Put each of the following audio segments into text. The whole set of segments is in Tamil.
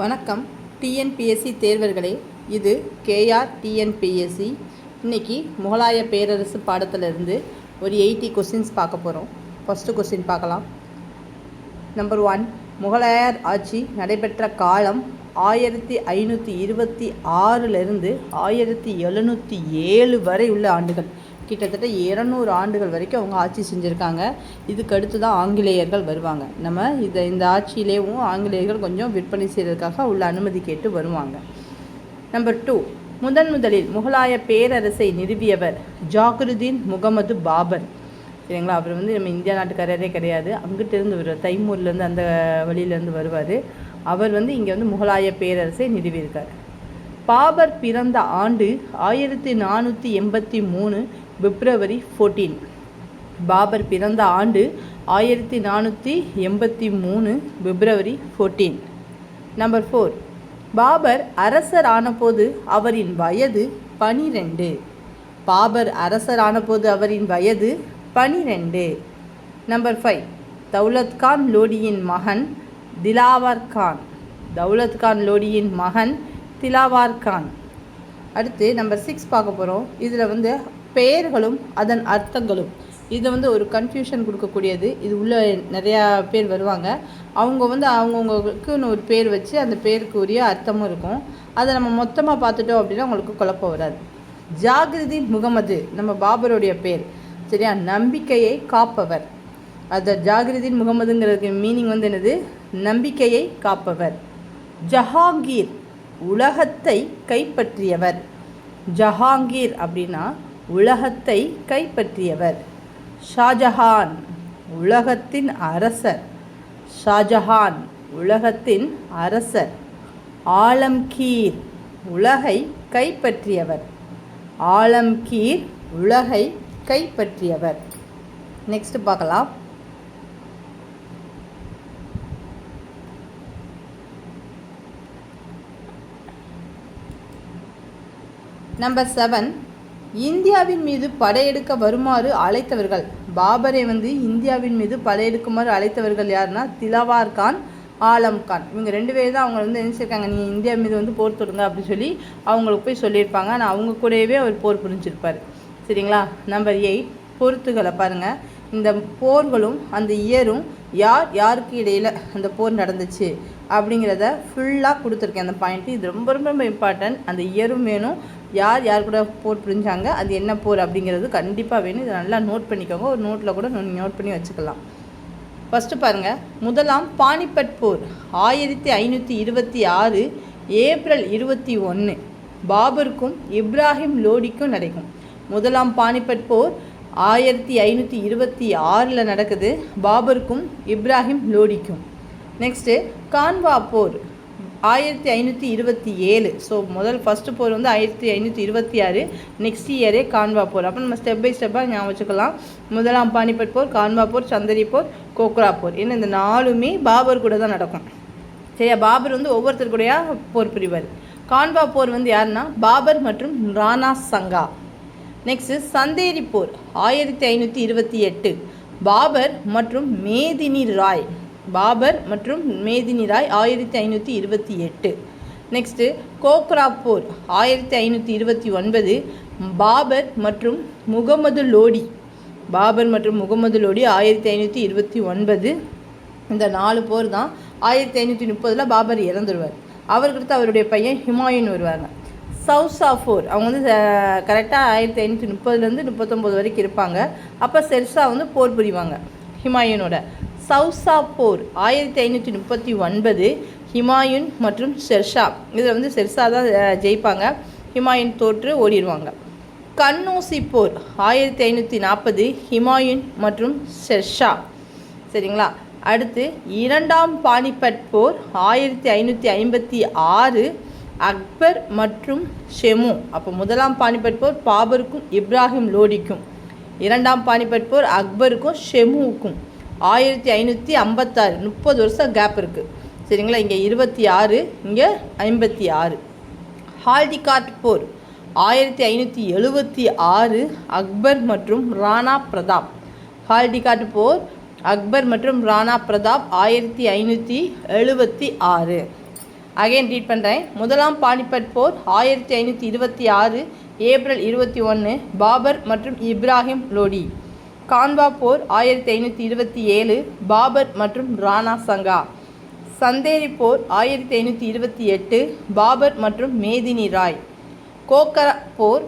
வணக்கம் டிஎன்பிஎஸ்சி தேர்வர்களே. இது கேஆர் டிஎன்பிஎஸ்சி. இன்றைக்கி முகலாய பேரரசு பாடத்திலிருந்து ஒரு 80 கொஸ்டின்ஸ் பார்க்க போகிறோம். ஃபஸ்ட்டு கொஸ்டின் பார்க்கலாம். நம்பர் 1, முகலாயர் ஆட்சி நடைபெற்ற காலம் 1526 1707 வரை உள்ள ஆண்டுகள். கிட்டத்தட்ட 200 ஆண்டுகள் வரைக்கும் அவங்க ஆட்சி செஞ்சுருக்காங்க. இதுக்கு அடுத்து தான் ஆங்கிலேயர்கள் வருவாங்க. நம்ம இந்த ஆட்சியிலேயும் ஆங்கிலேயர்கள் கொஞ்சம் விற்பனை செய்கிறதுக்காக உள்ள அனுமதி கேட்டு வருவாங்க. நம்பர் 2, முதலில் முகலாய பேரரசை நிறுவியவர் ஜாகிருதீன் முகமது பாபர். சரிங்களா? அவர் நம்ம இந்தியா நாட்டுக்காரரே கிடையாது. அங்கிட்டிருந்து வருவார், தைமூர்லேருந்து அந்த வழியிலேருந்து வருவார். அவர் இங்கே முகலாய பேரரசை நிறுவியிருக்கார். பாபர் பிறந்த ஆண்டு 1483 பிப்ரவரி 14. பாபர் பிறந்த ஆண்டு 1483 பிப்ரவரி 14. நம்பர் 4, பாபர் அரசர் ஆனபோது அவரின் வயது 12. பாபர் அரசர் ஆனபோது அவரின் வயது 12. நம்பர் 5, தௌலத் கான் லோடியின் மகன் திலாவர் கான். தௌலத் கான் லோடியின் மகன் திலாவர் கான். அடுத்து நம்பர் 6 பார்க்க போகிறோம். இதில் பெயர்களும் அதன் அர்த்தங்களும் இது ஒரு கன்ஃபியூஷன் கொடுக்கக்கூடியது. இது உள்ள நிறையா பேர் வருவாங்க. அவங்க அவங்கவுங்களுக்குன்னு ஒரு பேர் வச்சு அந்த பேருக்கு உரிய அர்த்தமும் இருக்கும். அதை நம்ம மொத்தமாக பார்த்துட்டோம் அப்படின்னா உங்களுக்கு குழப்பம் வராது. ஜாகிருதீன் முகமது நம்ம பாபருடைய பேர். சரியா? நம்பிக்கையை காப்பவர். அது ஜாகிருதீன் முகமதுங்கிறதுக்கு மீனிங் என்னது? நம்பிக்கையை காப்பவர். ஜஹாங்கீர் உலகத்தை கைப்பற்றியவர். ஜஹாங்கீர் அப்படின்னா உலகத்தை கைப்பற்றியவர். ஷாஜஹான் உலகத்தின் அரசர். ஷாஜஹான் உலகத்தின் அரசர். ஆலம்கீர் உலகை கைப்பற்றியவர். ஆலம்கீர் உலகை கைப்பற்றியவர். நெக்ஸ்ட் பார்க்கலாம். நம்பர் 7, இந்தியாவின் மீது படையெடுக்க வருமாறு அழைத்தவர்கள். பாபரை இந்தியாவின் மீது படையெடுக்குமாறு அழைத்தவர்கள் யாருன்னா திலாவர் கான், ஆலம் கான். இவங்க 2 பேர் தான் அவங்க நினைச்சிருக்காங்க, நீங்கள் இந்தியா மீது போர் தொடுங்க அப்படின்னு சொல்லி அவங்களுக்கு போய் சொல்லியிருப்பாங்க. ஆனால் அவங்க கூடவே அவர் போர் புரிஞ்சிருப்பார். சரிங்களா? நம்பர் 8, பொறுத்துகளை பாருங்கள். இந்த போர்களும் அந்த இயரும் யாருக்கு இடையில் அந்த போர் நடந்துச்சு அப்படிங்கிறத ஃபுல்லாக கொடுத்துருக்கேன் அந்த பாயிண்ட்டு. இது ரொம்ப ரொம்ப இம்பார்ட்டன்ட். அந்த இயரும் வேணும், யார் கூட போர் புரிஞ்சாங்க, அது என்ன போர் அப்படிங்கிறது கண்டிப்பாக வேணும். இதை நல்லா நோட் பண்ணிக்கோங்க. ஒரு நோட்டில் கூட நோட் பண்ணி வச்சுக்கலாம். ஃபஸ்ட்டு பாருங்கள். முதலாம் பானிபட் போர் 1526 ஏப்ரல் 21 பாபருக்கும் இப்ராஹிம் லோடிக்கும் நடக்கும். முதலாம் பானிபட் போர் 1526 நடக்குது. பாபருக்கும் இப்ராஹிம் லோடிக்கும். நெக்ஸ்ட்டு கான்வா போர் 1527. ஸோ ஃபஸ்ட்டு போர் 1526. நெக்ஸ்ட் இயரே கான்வா போர். அப்போ நம்ம ஸ்டெப் பை ஸ்டெப்பாக ஞாபகம் வச்சுக்கலாம். முதலாம் பானிபட் போர், கான்வா போர், சந்தரி போர், கோக்ரா போர். ஏன்னா இந்த 4மே பாபர் கூட தான் நடக்கும். சரியா? பாபர் ஒவ்வொருத்தர் கூடயா போர் புரிவார். கான்வா போர் யாருன்னா பாபர் மற்றும் ராணா சங்கா. நெக்ஸ்ட்டு சந்தேரி போர் 1528 பாபர் மற்றும் மேதினி ராய். பாபர் மற்றும் மேதினி ராய் 1528. நெக்ஸ்ட்டு கோக்ரா போர் 1529 பாபர் மற்றும் முகமது லோடி. பாபர் மற்றும் முகமது லோடி 1529. இந்த 4 போர் தான். 1530 பாபர் இறந்துடுவார். அவருக்கு அவருடைய பையன் ஹுமாயூன் வருவாங்க. சவுசா போர் அவங்க கரெக்டாக 1530 39 வரைக்கும் இருப்பாங்க. அப்போ ஷெர்ஷா போர் புரிவாங்க ஹுமாயூனோட. சவுசா போர் 1539 ஹுமாயூன் மற்றும் ஷெர்ஷா. இதில் ஷெர்ஷா தான் ஜெயிப்பாங்க. ஹுமாயூன் தோற்று ஓடிடுவாங்க. கன்னோசி போர் 1540 ஹுமாயூன் மற்றும் ஷெர்ஷா. சரிங்களா? அடுத்து இரண்டாம் பானிபட் போர் 1556 அக்பர் மற்றும் ஷெமு. அப்போ முதலாம் பானிபட் போர் பாபருக்கும் இப்ராஹிம் லோடிக்கும். இரண்டாம் பானிபட் போர் அக்பருக்கும் ஷெமுவுக்கும் 1556. 30 வருஷம் கேப் இருக்குது. சரிங்களா? இங்கே 26, இங்கே 56. ஹால்டிகாட் போர் 1576 அக்பர் மற்றும் ராணா பிரதாப். ஹால்டிகாட் போர் அக்பர் மற்றும் ராணா பிரதாப் 1576. அகைன் ரீட் பண்ணுறேன். முதலாம் பானிபட் போர் 1526 ஏப்ரல் 21 பாபர் மற்றும் இப்ராஹிம் லோடி. கான்வா போர் 1527 பாபர் மற்றும் ராணா சங்கா. சந்தேரி போர் 1528 பாபர் மற்றும் மேதினி ராய். கோக்கரா போர்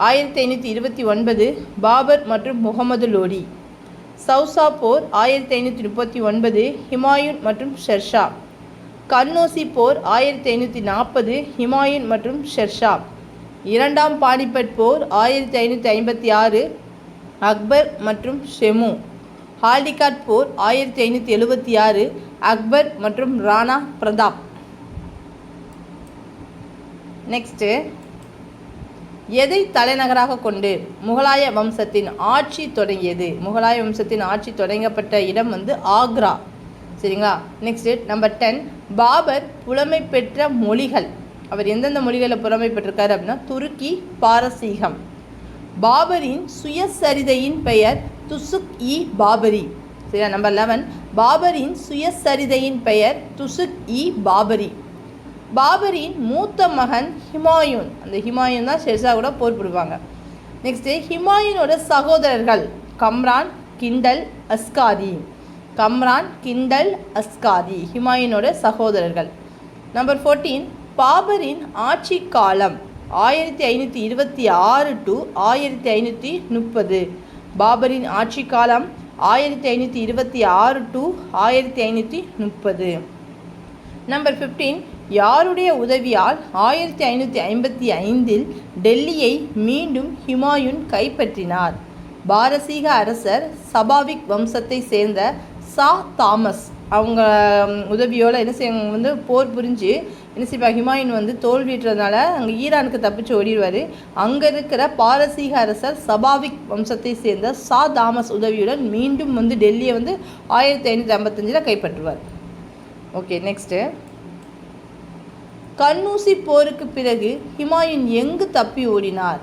1529 பாபர் மற்றும் முகமது லோடி. சவுசா போர் 1539 ஹிமாயூன் மற்றும் ஷெர்ஷா. கன்னோசி போர் 1540 ஹிமாயூன் மற்றும் ஷெர்ஷா. இரண்டாம் பானிபட் போர் 1556 அக்பர் மற்றும் ஷெமு. ஹால்டிகாட் போர் 1576 அக்பர் மற்றும் ராணா பிரதாப். நெக்ஸ்ட்டு, எதை தலைநகராக கொண்டு முகலாய வம்சத்தின் ஆட்சி தொடங்கியது? முகலாய வம்சத்தின் ஆட்சி தொடங்கப்பட்ட இடம் ஆக்ரா. சரிங்களா? நெக்ஸ்ட்டு நம்பர் 10, பாபர் புலமை பெற்ற மொழிகள். அவர் எந்தெந்த மொழிகளில் புலமை பெற்றிருக்காரு அப்படின்னா துருக்கி, பாரசீகம். பாபரின் சுயசரிதையின் பெயர் துசுக்-இ பாபரி. சரியா? நம்பர் 11, பாபரின் சுயசரிதையின் பெயர் துசுக்-இ பாபரி. பாபரின் மூத்த மகன் ஹிமாயூன். அந்த ஹிமாயூன் தான் ஷெர்ஷா கூட போர் புரிவாங்க. நெக்ஸ்ட்டு, ஹிமாயூனோட சகோதரர்கள் கம்ரான், கிண்டல், அஸ்காரி. கம்ரான், கிண்டல், அஸ்காரி ஹிமாயூனோட சகோதரர்கள். நம்பர் 14, பாபரின் ஆட்சி காலம் 1526 to 1530. பாபரின் ஆட்சி காலம் 1526 to 1530. நம்பர் 15, யாருடைய உதவியால் 1555 டெல்லியை மீண்டும் ஹிமாயூன் கைப்பற்றினார்? பாரசீக அரசர் சபாவிக் வம்சத்தை சேர்ந்த சா தாமஸ். அவங்க உதவியோடு என்ன செய்ய போர் புரிஞ்சு என்ன செய்வாங்க, ஹிமாயூன் தோல்வியற்றதுனால அங்கே ஈரானுக்கு தப்பிச்சு ஓடிடுவார். அங்கே இருக்கிற பாரசீக அரசர் சபாவிக் வம்சத்தை சேர்ந்த சா தாமஸ் உதவியுடன் மீண்டும் டெல்லியை 1555 கைப்பற்றுவார். ஓகே, நெக்ஸ்ட்டு, கன்னூசி போருக்கு பிறகு ஹிமாயூன் எங்கு தப்பி ஓடினார்?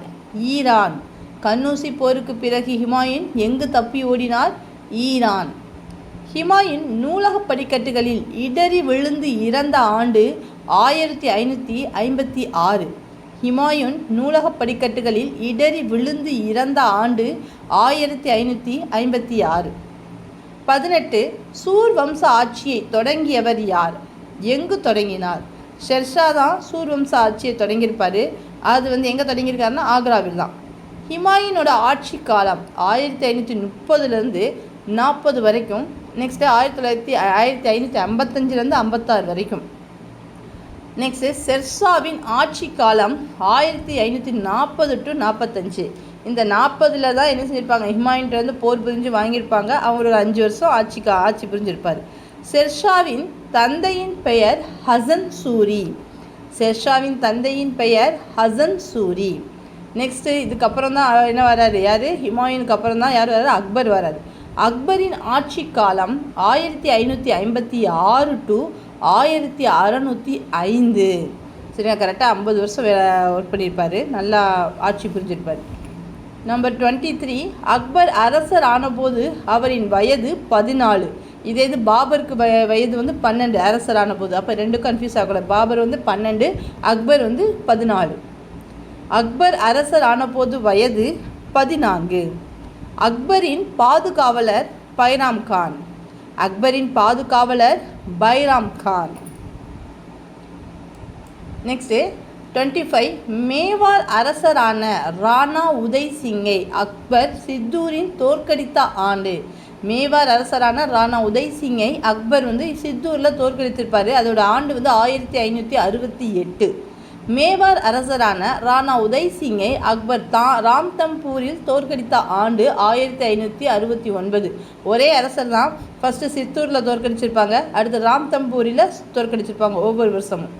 ஈரான். கன்னூசி போருக்கு பிறகு ஹிமாயூன் எங்கு தப்பி ஓடினார்? ஈரான். ஹிமாயூன் நூலக படிக்கட்டுகளில் இடறி விழுந்து இறந்த ஆண்டு 1556. ஹிமாயூன் நூலக படிக்கட்டுகளில் இடறி விழுந்து இறந்த ஆண்டு 1556. 18, சூர் வம்ச ஆட்சியை தொடங்கியவர் யார்? எங்கு தொடங்கினார்? ஷெர்ஷா தான் சூர் வம்ச ஆட்சியை தொடங்கியிருப்பார். அது எங்கே தொடங்கியிருக்காருன்னா ஆக்ராவில் தான். ஹிமாயூனோட ஆட்சி காலம் 1530 40 வரைக்கும். நெக்ஸ்ட்டு 1555 56 வரைக்கும். நெக்ஸ்ட்டு, ஷெர்ஷாவின் ஆட்சி காலம் 1540 to 45. இந்த 40 தான் என்ன செஞ்சுருப்பாங்க, ஹிமாயூன்ட்டு போர் புரிஞ்சு வாங்கியிருப்பாங்க. அவர் ஒரு 5 வருஷம் ஆட்சி புரிஞ்சிருப்பார். ஷெர்ஷாவின் தந்தையின் பெயர் ஹசன் சூரி. ஷெர்ஷாவின் தந்தையின் பெயர் ஹசன் சூரி. நெக்ஸ்ட்டு, இதுக்கப்புறம் தான் என்ன வராரு, யார்? ஹிமாயூனுக்கு அப்புறம் தான் யார் வராரு? அக்பர் வராரு. அக்பரின் ஆட்சி காலம் 1556 to 1605. சரியா? கரெக்டாக 50 வருஷம் ஒர்க் பண்ணியிருப்பார். நல்லா ஆட்சி புரிஞ்சிருப்பார். நம்பர் 23, அக்பர் அரசர் ஆனபோது அவரின் வயது 14. இதே இது பாபருக்கு வயது 12 அரசர் ஆனபோது. அப்போ ரெண்டும் கன்ஃபியூஸ் ஆகக்கூடாது. பாபர் 12, அக்பர் 14. அக்பர் அரசர் ஆனபோது வயது 14. அக்பரின் பாதுகாவலர் பைராம் கான். அக்பரின் பாதுகாவலர் பைராம் கான். நெக்ஸ்ட்டு 25, மேவார் அரசரான ராணா உதய் சிங்கை அக்பர் சித்தூரின் தோற்கடித்த ஆண்டு. மேவார் அரசரான ராணா உதய் சிங்கை அக்பர் சித்தூரில் தோற்கடித்திருப்பார். அதோட ஆண்டு 1568. மேவார் அரசரான ராணா உதய் சிங்கை அக்பர் ராம்தம்பூரில் தோற்கடித்த ஆண்டு 1569. ஒரே அரசர் தான். ஃபஸ்ட்டு சித்தூரில் தோற்கடிச்சிருப்பாங்க, அடுத்து ராம்தம்பூரில் தோற்கடிச்சிருப்பாங்க ஒவ்வொரு வருஷமும்.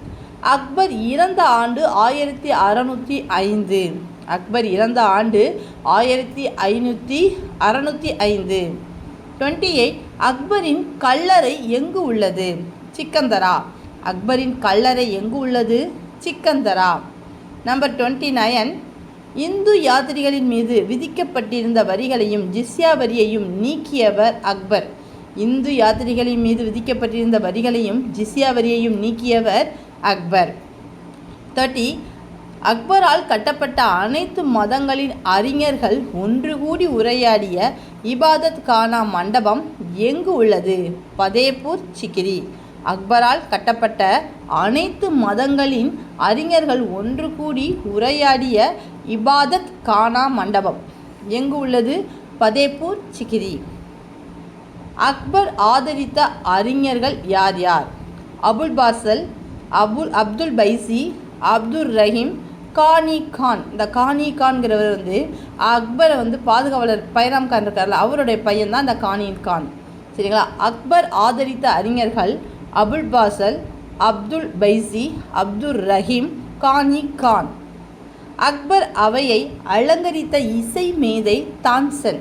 அக்பர் இறந்த ஆண்டு 1605. அக்பர் இறந்த ஆண்டு 1605. 28, அக்பரின் கல்லறை எங்கு உள்ளது? சிக்கந்தரா. அக்பரின் கல்லறை எங்கு உள்ளது? சிக்கந்தரா. நம்பர் 29, இந்து யாத்திரிகளின் மீது விதிக்கப்பட்டிருந்த வரிகளையும் ஜிஸ்யா வரியையும் நீக்கியவர் அக்பர். இந்து யாத்திரிகளின் மீது விதிக்கப்பட்டிருந்த வரிகளையும் ஜிஸ்யா வரியையும் நீக்கியவர் அக்பர். 30 அக்பரால் கட்டப்பட்ட அனைத்து மதங்களின் அறிஞர்கள் ஒன்று கூடி உரையாடிய இபாதத் கானா மண்டபம் எங்கு உள்ளது? பதேபூர் சிக்ரி. அக்பரால் கட்டப்பட்ட அனைத்து மதங்களின் அறிஞர்கள் ஒன்று கூடி உரையாடிய இபாதத் கானா மண்டபம் எங்கு உள்ளது? பதேபூர் சிக்ரி. அக்பர் ஆதரித்த அறிஞர்கள் யார் யார்? அபுல் பாசல், அப்துல் பைசி, அப்துல் ரஹீம், கானி கான். இந்த கானி கான்கிறவர் அக்பரை பாதுகாவலர் பைராம் கான் இருக்கார்ல, அவருடைய பையன் தான் இந்த கானி கான். சரிங்களா? அக்பர் ஆதரித்த அறிஞர்கள் அபுல் பாசல், அப்துல் பைசி, அப்துல் ரஹீம், கானி கான். அக்பர் அவையை அலங்கரித்த இசை மேதை தான்சன்.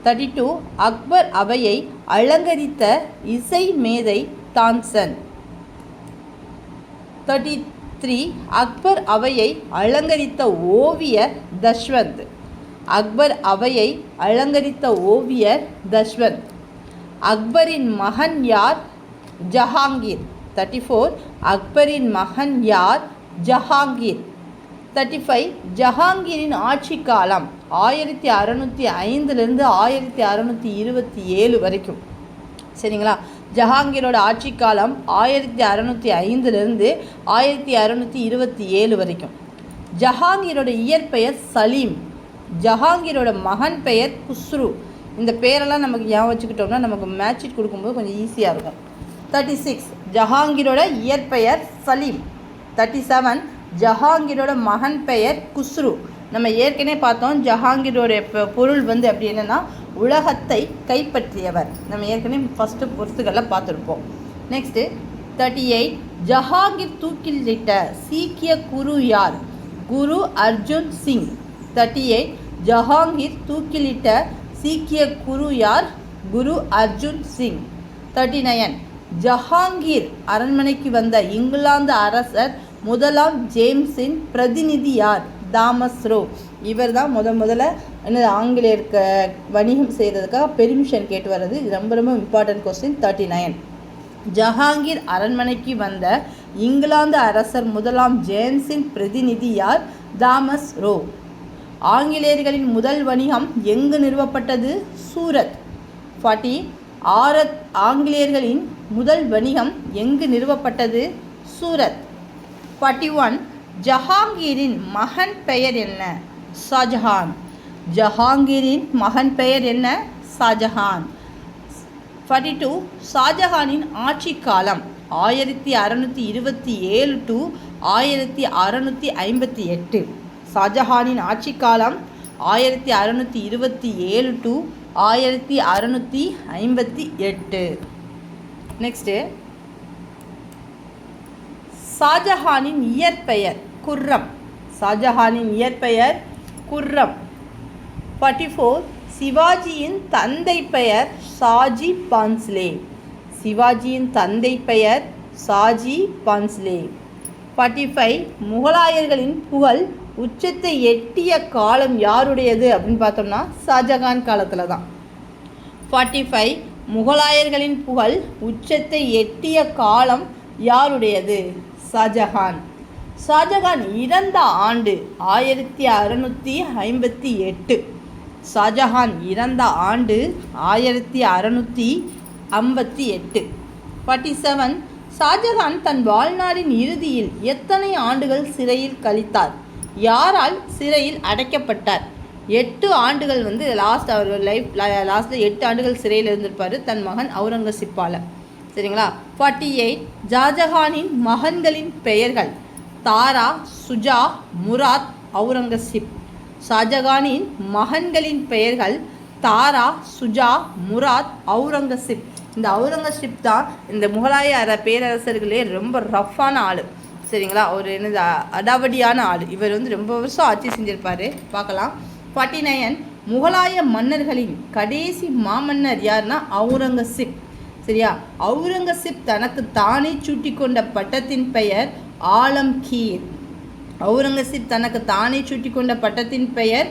32 அக்பர் அவையை அலங்கரித்த இசை மேதை தான்சன். 33 அக்பர் அவையை அலங்கரித்த ஓவியர் தஷ்வந்த். அக்பர் அவையை அலங்கரித்த ஓவியர் தஷ்வந்த். அக்பரின் மகன் யார்? ஜஹாங்கீர். 34 அக்பரின் மகன் யார்? ஜஹாங்கீர். 35 ஜஹாங்கீரின் ஆட்சி காலம் 1605 1627 வரைக்கும். சரிங்களா? ஜஹாங்கீரோட ஆட்சி காலம் 1605 1627 வரைக்கும். ஜஹாங்கீரோட இயற்பெயர் சலீம். ஜஹாங்கீரோட மகன் பெயர் குஸ்ரு. இந்த பேரெல்லாம் நமக்கு ஞாபகம் வச்சுக்கிட்டோம்னா நமக்கு மேட்ச் ஷீட் கொடுக்கும்போது கொஞ்சம் ஈஸியாக இருக்கும். 36 ஜஹாங்கீரோட இயற்பெயர் சலீம். 37 ஜஹாங்கீரோட மகன் பெயர் குஸ்ரு. நம்ம ஏற்கனவே பார்த்தோம் ஜஹாங்கீரோட பொருள் அப்படி என்னென்னா உலகத்தை கைப்பற்றியவர். நம்ம ஏற்கனவே ஃபஸ்ட்டு பொறுத்துக்களை பார்த்துருப்போம். நெக்ஸ்ட்டு 38 ஜஹாங்கீர் தூக்கிலிட்ட சீக்கிய குரு யார்? குரு அர்ஜுன் சிங். 38 ஜஹாங்கீர் தூக்கிலிட்ட சீக்கிய குரு யார்? குரு அர்ஜுன் சிங். 39 ஜஹாங்கீர் அரண்மனைக்கு வந்த இங்கிலாந்து அரசர் முதலாம் ஜேம்ஸின் பிரதிநிதி யார்? Thomas row. இவர் தான் முதல்ல ஆங்கிலேயருக்கு வணிகம் செய்கிறதுக்காக பெர்மிஷன் கேட்டு வர்றது. இது ரொம்ப ரொம்ப இம்பார்ட்டன்ட் கொஸ்டின். 39 ஜஹாங்கீர் அரண்மனைக்கு வந்த இங்கிலாந்து அரசர் முதலாம் ஜேம்ஸின் பிரதிநிதி யார்? Thomas row. ஆங்கிலேயர்களின் முதல் வணிகம் எங்கு நிறுவப்பட்டது? சூரத். 40 ஆங்கிலேயர்களின் முதல் வணிகம் எங்கு நிறுவப்பட்டது? சூரத். 41 ஜஹாங்கீரின் மகன் பெயர் என்ன? ஷாஜஹான். ஜஹாங்கீரின் மகன் பெயர் என்ன? ஷாஜஹான். 42 ஷாஜஹானின் ஆட்சி காலம் 1627 to 1658. ஷாஜஹானின் ஆட்சி காலம் 1627 to 1658. நெக்ஸ்ட்டு ஷாஜஹானின் இயற்பெயர் குர்ரம். ஷாஜஹானின் இயற்பெயர் குர்ரம். 44 சிவாஜியின் தந்தை பெயர் ஷாஜி பான்ஸ்லே. சிவாஜியின் தந்தை பெயர் ஷாஜி பான்ஸ்லே. 45 முகலாயர்களின் புகழ் உச்சத்தை எட்டிய காலம் யாருடையது அப்படின்னு பார்த்தோம்னா ஷாஜஹான் காலத்தில் தான். 45 முகலாயர்களின் புகழ் உச்சத்தை எட்டிய காலம் யாருடையது? ஷாஜஹான். ஷாஜஹான் இறந்த ஆண்டு 1658. ஷாஜஹான் இறந்த ஆண்டு 1658. 47 ஷாஜஹான் தன் வாழ்நாளின் இறுதியில் எத்தனை ஆண்டுகள் சிறையில் கழித்தார்? யாரால் சிறையில் அடைக்கப்பட்டார்? 8 ஆண்டுகள் லாஸ்ட் அவர் லாஸ்ட்டில் 8 ஆண்டுகள் சிறையில் இருந்திருப்பார் தன் மகன் அவுரங்கசீப்பால். சரிங்களா? 48 ஷாஜஹானின் மகன்களின் பெயர்கள் தாரா, சுஜா, முராத், அவுரங்கசீப். ஷாஜஹானின் மகன்களின் பெயர்கள் தாரா, சுஜா, முராத், அவுரங்கசீப். இந்த அவுரங்கசீப் தான் இந்த முகலாய பேரரசர்களே ரொம்ப ரஃப்பான ஆள். சரிங்களா? ஒரு அடாவடியான ஆள். இவர் ரொம்ப வருஷம் ஆட்சி செஞ்சிருப்பார். பார்க்கலாம். 49 முகலாய மன்னர்களின் கடைசி மாமன்னர் யாருன்னா அவுரங்கசீப். சரியா? அவுரங்கசீப் தனக்கு தானே சூட்டி கொண்ட பட்டத்தின் பெயர் ஆலம்கீர். அவுரங்கசீப் தனக்கு தானே சூட்டி கொண்ட பட்டத்தின் பெயர்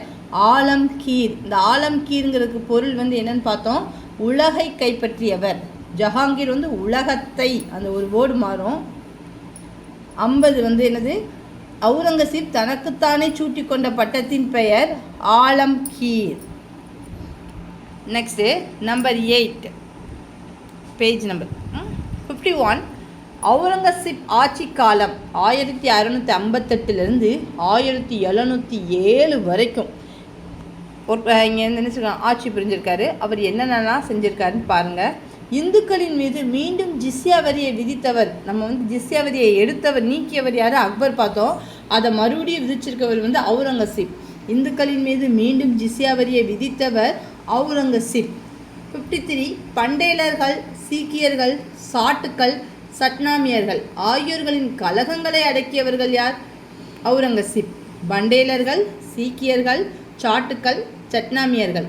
ஆலம்கீர். இந்த ஆலம்கீருங்கிறதுக்கு பொருள் என்னன்னு பார்த்தோம், உலகை கைப்பற்றியவர். ஜஹாங்கீர் உலகத்தை, அந்த ஒரு வேர்டு மாறும். 50 வந்து என்னது, அவுரங்கசீப் தனக்குத்தானே சூட்டி கொண்ட பட்டத்தின் பெயர் Alamgir. Next number 8, page number 51. Aurangzeb ஆட்சி காலம் 1658 1707 வரைக்கும் இங்கே என்ன சொல்கிறாங்க, ஆட்சி புரிஞ்சிருக்காரு. அவர் என்னென்னலாம் செஞ்சுருக்காருன்னு பாருங்கள். இந்துக்களின் மீது மீண்டும் ஜிஸ்யா வரியை விதித்தவர், நம்ம வந்து ஜிஸ்யா வரியை எடுத்தவர், நீக்கியவர் யார், அக்பர் பார்த்தோம். அதை மறுபடியும் விதிச்சிருக்கவர் வந்து அவுரங்கசீப். இந்துக்களின் மீது மீண்டும் ஜிஸ்யா வரியை விதித்தவர் அவுரங்கசீப். 53. பண்டேலர்கள், சீக்கியர்கள், சாட்டுக்கள், சட்னாமியர்கள் ஆகியோர்களின் கலகங்களை அடக்கியவர்கள் யார், அவுரங்கசீப். பண்டேலர்கள், சீக்கியர்கள், சாட்டுக்கள், சட்னாமியர்கள்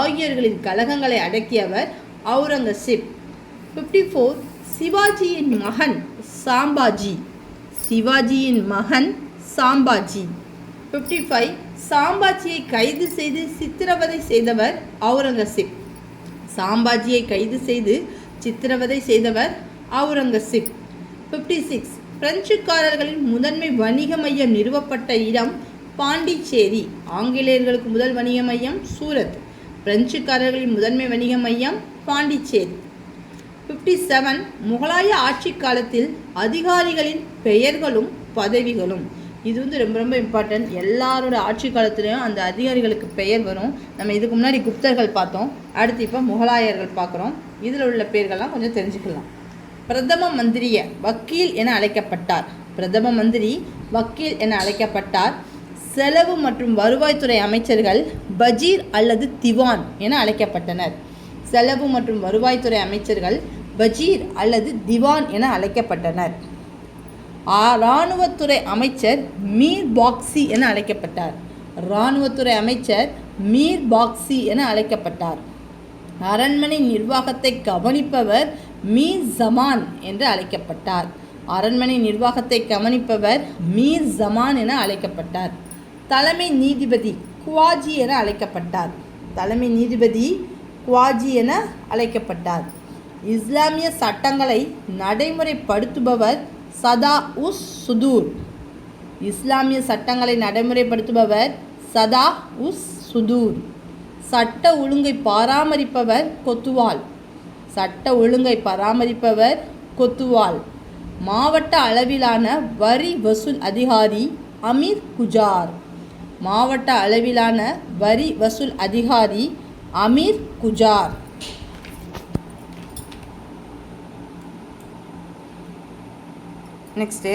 ஆகியோர்களின் கலகங்களை அடக்கியவர் அவுரங்கசீப். 54. சிவாஜியின் மகன் சாம்பாஜி. சிவாஜியின் மகன் சாம்பாஜி. 55. சாம்பாஜியை கைது செய்து சித்திரவதை செய்தவர் அவுரங்கசீப். சாம்பாஜியை கைது செய்து சித்திரவதை செய்தவர் அவுரங்கசீப். 56. பிரெஞ்சுக்காரர்களின் முதன்மை வணிக மையம் நிறுவப்பட்ட இடம் பாண்டிச்சேரி. ஆங்கிலேயர்களுக்கு முதல் வணிக மையம் சூரத். பிரெஞ்சுக்காரர்களின் முதன்மை வணிக மையம் பாண்டிச்சேரி. 57. முகலாய ஆட்சி காலத்தில் அதிகாரிகளின் பெயர்களும் பதவிகளும். இது வந்து ரொம்ப ரொம்ப இம்பார்ட்டன்ட். எல்லாரோட ஆட்சி காலத்துலேயும் அந்த அதிகாரிகளுக்கு பெயர் வரும். நம்ம இதுக்கு முன்னாடி குப்தர்கள் பார்த்தோம், அடுத்து இப்போ முகலாயர்கள் பார்க்குறோம். இதில் உள்ள பெயர்கள்லாம் கொஞ்சம் தெரிஞ்சுக்கலாம். பிரதம மந்திரிய வக்கீல் என அழைக்கப்பட்டார். பிரதம மந்திரி வக்கீல் என அழைக்கப்பட்டார். செலவு மற்றும் வருவாய்த்துறை அமைச்சர்கள் பஜீர் அல்லது திவான் என அழைக்கப்பட்டனர். செலவு மற்றும் வருவாய்த்துறை அமைச்சர்கள் பஜீர் அல்லது திவான் என அழைக்கப்பட்டனர். இராணுவத்துறை அமைச்சர் மீர் பாக்சி என அழைக்கப்பட்டார். இராணுவத்துறை அமைச்சர் மீர் பாக்சி என அழைக்கப்பட்டார். அரண்மனை நிர்வாகத்தை கவனிப்பவர் மீர் ஜமான் என்று அழைக்கப்பட்டார். அரண்மனை நிர்வாகத்தை கவனிப்பவர் மீர் ஜமான் என அழைக்கப்பட்டார். தலைமை நீதிபதி குவாஜி என அழைக்கப்பட்டார். தலைமை நீதிபதி குவாஜி என அழைக்கப்பட்டார். இஸ்லாமிய சட்டங்களை நடைமுறைப்படுத்துபவர் சதா உஸ் சுதூர். இஸ்லாமிய சட்டங்களை நடைமுறைப்படுத்துபவர் சதா உஸ் சுதூர். சட்ட ஒழுங்கை பராமரிப்பவர் கொத்துவால். சட்ட ஒழுங்கை பராமரிப்பவர் கொத்துவால். மாவட்ட அளவிலான வரி வசூல் அதிகாரி அமீர் குஜார். மாவட்ட அளவிலான வரி வசூல் அதிகாரி அமீர் குஜார். நெக்ஸ்ட்டு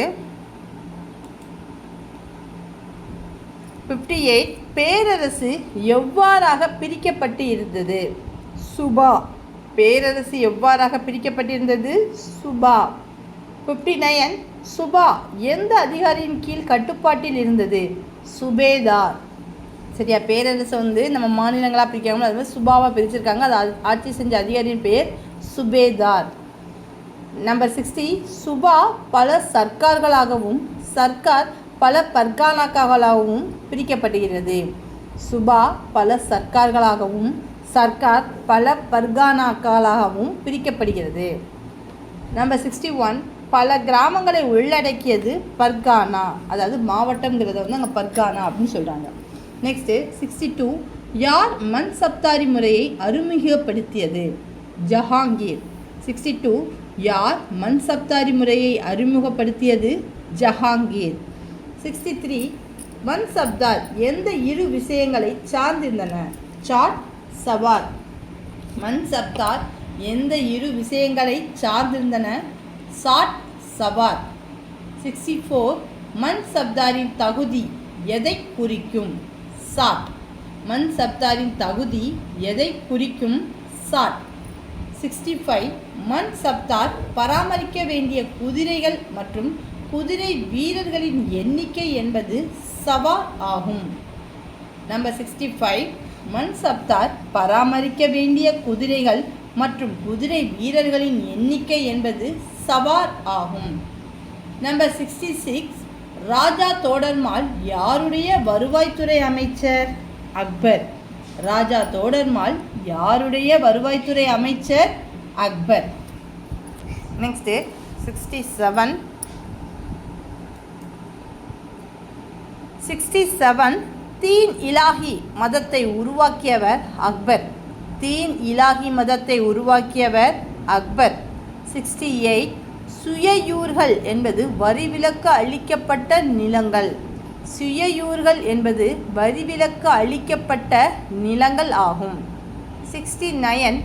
58. பேரரசு எவ்வாறாக பிரிக்கப்பட்டு இருந்தது, சுபா. பேரரசு எவ்வாறாக பிரிக்கப்பட்டிருந்தது, சுபா. 59. சுபா எந்த அதிகாரியின் கீழ் கட்டுப்பாட்டில் இருந்தது, சுபேதார். சரியா, பேரரசை வந்து நம்ம மாநிலங்களாக பிரிக்காமல் அது மாதிரி சுபாவாக பிரிச்சிருக்காங்க. அது ஆட்சி செஞ்ச அதிகாரியின் பேர் சுபேதார். நம்பர் 60. சுபா பல சர்க்கார்களாகவும் சர்க்கார் பல பர்கானாக்களாகவும் பிரிக்கப்படுகிறது. சுபா பல சர்க்கார்களாகவும் சர்க்கார் பல பர்கானாக்களாகவும் பிரிக்கப்படுகிறது. நம்பர் 61. பல கிராமங்களை உள்ளடக்கியது பர்கானா, அதாவது மாவட்டங்கிறத வந்து அங்கே பர்கானா அப்படின்னு சொல்கிறாங்க. நெக்ஸ்ட்டு 62. யார் மன்சப்தாரி முறையை அறிமுகப்படுத்தியது, ஜஹாங்கீர். 62. யார் மன்சப்தாரி முறையை அறிமுகப்படுத்தியது, ஜஹாங்கீர். 63. மன்சப்தார் எந்த இரு விஷயங்களை சார்ந்திருந்தன, சாட் சவார். மன்சப்தார் எந்த இரு விஷயங்களை சார்ந்திருந்தன, சாட் சவார். 64. மன்சப்தாரின் தகுதி எதை குறிக்கும், சாட். மன்சப்தாரின் தகுதி எதை குறிக்கும், சாட். 65. மன்சப்தார் பராமரிக்க வேண்டிய குதிரைகள் மற்றும் குதிரை வீரர்களின் எண்ணிக்கை என்பது சவார் ஆகும். நம்பர் 65. மன்சப்தார் பராமரிக்க வேண்டிய குதிரைகள் மற்றும் குதிரை வீரர்களின் எண்ணிக்கை என்பது சவார் ஆகும். நம்பர் 66. ராஜா தோடர்மால் யாருடைய வருவாய்த்துறை அமைச்சர், அக்பர். ராஜா தோடர்மால் யாருடைய வருவாய்த்துறை அமைச்சர், அக்பர். நெக்ஸ்ட்டு 67. 67 தீன் இலாஹி மதத்தை உருவாக்கியவர் அக்பர். தீன் இலாஹி மதத்தை உருவாக்கியவர் அக்பர். 68 சுயயூர்கள் என்பது வரிவிலக்கு அளிக்கப்பட்ட நிலங்கள். சுயயூர்கள் என்பது வரிவிலக்கு அளிக்கப்பட்ட நிலங்கள் ஆகும். 69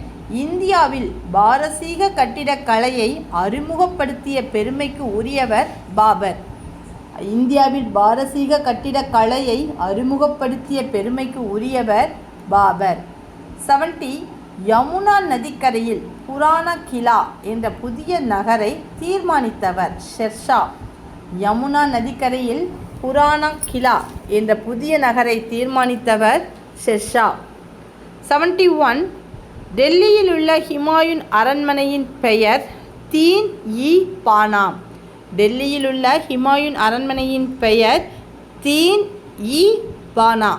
இந்தியாவில் பாரசீக கட்டிடக்கலையை அறிமுகப்படுத்திய பெருமைக்கு உரியவர் பாபர். இந்தியாவில் பாரசீக கட்டிடக்கலையை அறிமுகப்படுத்திய பெருமைக்கு உரியவர் பாபர். 70 யமுனா நதிக்கரையில் புராண கிலா என்ற புதிய நகரை தீர்மானித்தவர் ஷெர்ஷா. யமுனா நதிக்கரையில் புராண கிலா என்ற புதிய நகரை தீர்மானித்தவர் ஷெர்ஷா. 71 டெல்லியில் உள்ள ஹுமாயூன் அரண்மனையின் பெயர் தீன் இ பானா. டெல்லியில் உள்ள ஹுமாயூன் அரண்மனையின் பெயர் தீன் இ பானா.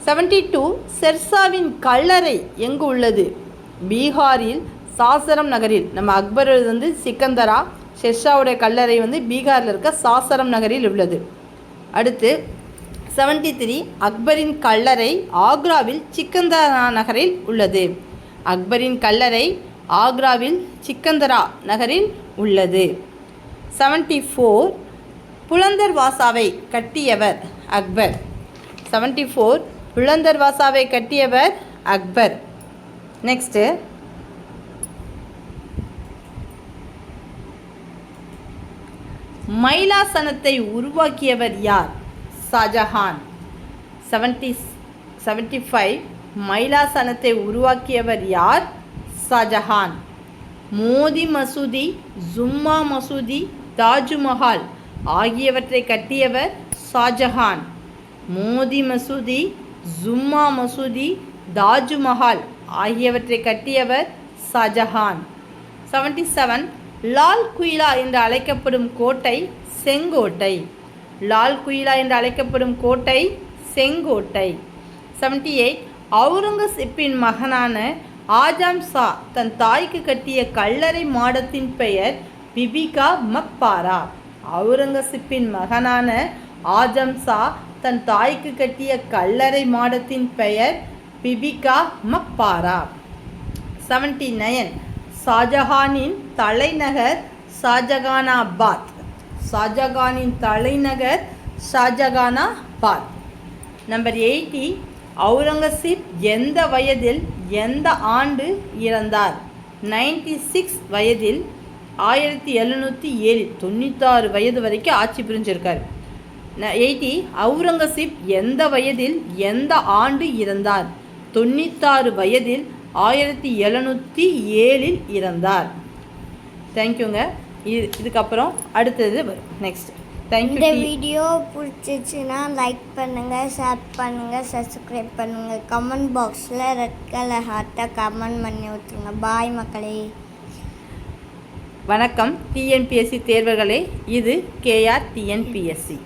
72 ஷெர்ஷாவின் கல்லறை எங்கு உள்ளது? பீகாரில் சாசரம் நகரில். நம்ம அக்பர் சிக்கந்தரா, ஷெர்ஷாவுடைய கல்லறை பீகாரில் இருக்க சாசரம் நகரில் உள்ளது. அடுத்து 73 அக்பரின் கல்லறை ஆக்ராவில் சிக்கந்தரா நகரில் உள்ளது. அக்பரின் கல்லறை ஆக்ராவில் சிக்கந்தரா நகரில் உள்ளது. 74 புலந்தர்வாசாவை கட்டியவர் அக்பர். 74 புலந்தர்வாசாவை கட்டியவர் அக்பர். நெக்ஸ்ட்டு மைலாசனத்தை உருவாக்கியவர் யார்? ஷாஜஹான். 75 மைலாசனத்தை உருவாக்கியவர் யார்? ஷாஜஹான். மோதி மசூதி, ஜும்மா மசூதி, தாஜ்மஹால் ஆகியவற்றை கட்டியவர் ஷாஜஹான். மோதி மசூதி, ஜும்மா மசூதி, தாஜ்மஹால் ஆகியவற்றை கட்டியவர் ஷாஜஹான். 77 லால் குயிலா என்று அழைக்கப்படும் கோட்டை செங்கோட்டை. லால் குயிலா என்று அழைக்கப்படும் கோட்டை செங்கோட்டை. 78 அவுரங்கசீப்பின் மகனான ஆஜம் ஷா தன் தாய்க்கு கட்டிய கல்லறை மாடத்தின் பெயர் பிபிகா மக்பாரா. அவுரங்கசீப்பின் மகனான ஆஜம் ஷா தன் தாய்க்கு கட்டிய கல்லறை மாடத்தின் பெயர் பிபிகா மக்பாரா. 79 ஷாஜஹானின் தலைநகர் ஷாஜகானாபாத். ஷாஜகானின் தலைநகர் ஷாஜகானாபாத். நம்பர் 80 அவுரங்கசீப் எந்த வயதில் எந்த ஆண்டு இறந்தார்? 96 வயதில் 1707 96 வயது வரைக்கும் ஆட்சி புரிஞ்சிருக்கார். 80 அவுரங்கசீப் எந்த வயதில் எந்த ஆண்டு இறந்தார்? 96 வயதில் 1707 இறந்தார். தேங்க்யூங்க. இதுக்கப்புறம் அடுத்தது வரும். Next thank you. இந்த வீடியோ பிடிச்சிச்சுன்னா லைக் பண்ணுங்கள், ஷேர் பண்ணுங்கள், சப்ஸ்கிரைப் பண்ணுங்கள். கமெண்ட் பாக்ஸில் ரெட் கலர் ஹார்ட்டை கமெண்ட் பண்ணி விட்டுருங்க. பாய் மக்களே. வணக்கம் டிஎன்பிஎஸ்சி தேர்வர்களே. இது கேஆர் டிஎன்பிஎஸ்சி.